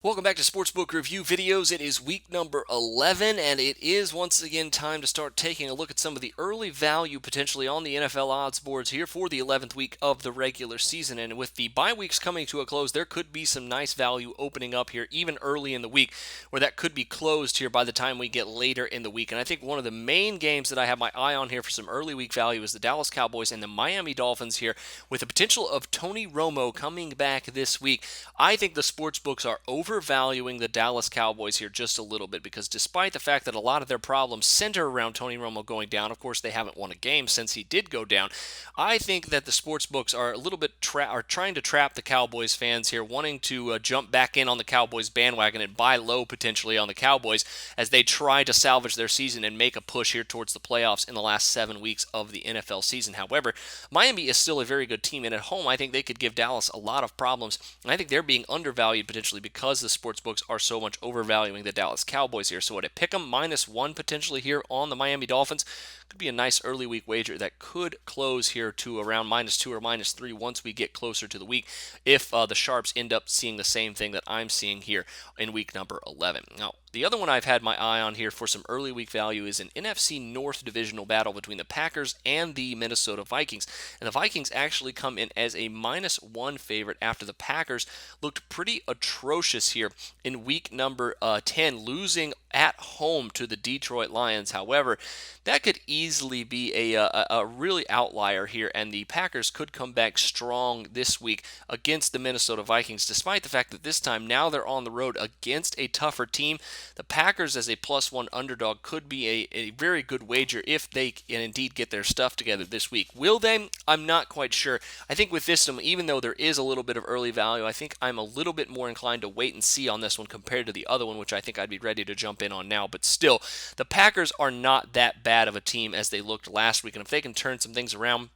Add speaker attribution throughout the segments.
Speaker 1: Welcome back to Sportsbook Review Videos. It is week number 11, and it is once again time to start taking a look at some of the early value potentially on the NFL odds boards here for the 11th week of the regular season. And with the bye weeks coming to a close, there could be some nice value opening up here even early in the week, where that could be closed here by the time we get later in the week. And I think one of the main games that I have my eye on here for some early week value is the Dallas Cowboys and the Miami Dolphins here, with the potential of Tony Romo coming back this week. I think the sports books are overvaluing the Dallas Cowboys here just a little bit, because despite the fact that a lot of their problems center around Tony Romo going down, of course they haven't won a game since he did go down. I think that the sports books are a little bit are trying to trap the Cowboys fans here, wanting to jump back in on the Cowboys bandwagon and buy low potentially on the Cowboys as they try to salvage their season and make a push here towards the playoffs in the last 7 weeks of the NFL season. However, Miami is still a very good team, and at home I think they could give Dallas a lot of problems, and I think they're being undervalued potentially because the sports books are so much overvaluing the Dallas Cowboys here. So at a pick 'em -1 potentially here on the Miami Dolphins could be a nice early week wager that could close here to around -2 or -3 once we get closer to the week, if the sharps end up seeing the same thing that I'm seeing here in week number 11. Now, the other one I've had my eye on here for some early week value is an NFC North divisional battle between the Packers and the Minnesota Vikings. And the Vikings actually come in as a -1 favorite after the Packers looked pretty atrocious here in week number 10, losing at home to the Detroit Lions. However, that could easily be a really outlier here, and the Packers could come back strong this week against the Minnesota Vikings, despite the fact that this time now they're on the road against a tougher team. The Packers as a +1 underdog could be a very good wager if they can indeed get their stuff together this week. Will they? I'm not quite sure. I think with this one, even though there is a little bit of early value, I think I'm a little bit more inclined to wait and see on this one compared to the other one, which I think I'd be ready to jump in on now. But still, the Packers are not that bad of a team as they looked last week, and if they can turn some things around,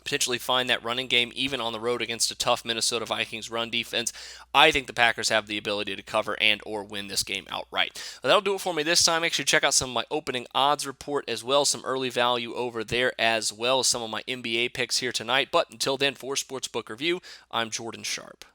Speaker 1: potentially find that running game even on the road against a tough Minnesota Vikings run defense, I think the Packers have the ability to cover and or win this game outright. Well, that'll do it for me this time. Make sure to check out some of my opening odds report as well, some early value over there, as well as some of my NBA picks here tonight. But until then, for Sportsbook Review, I'm Jordan Sharp.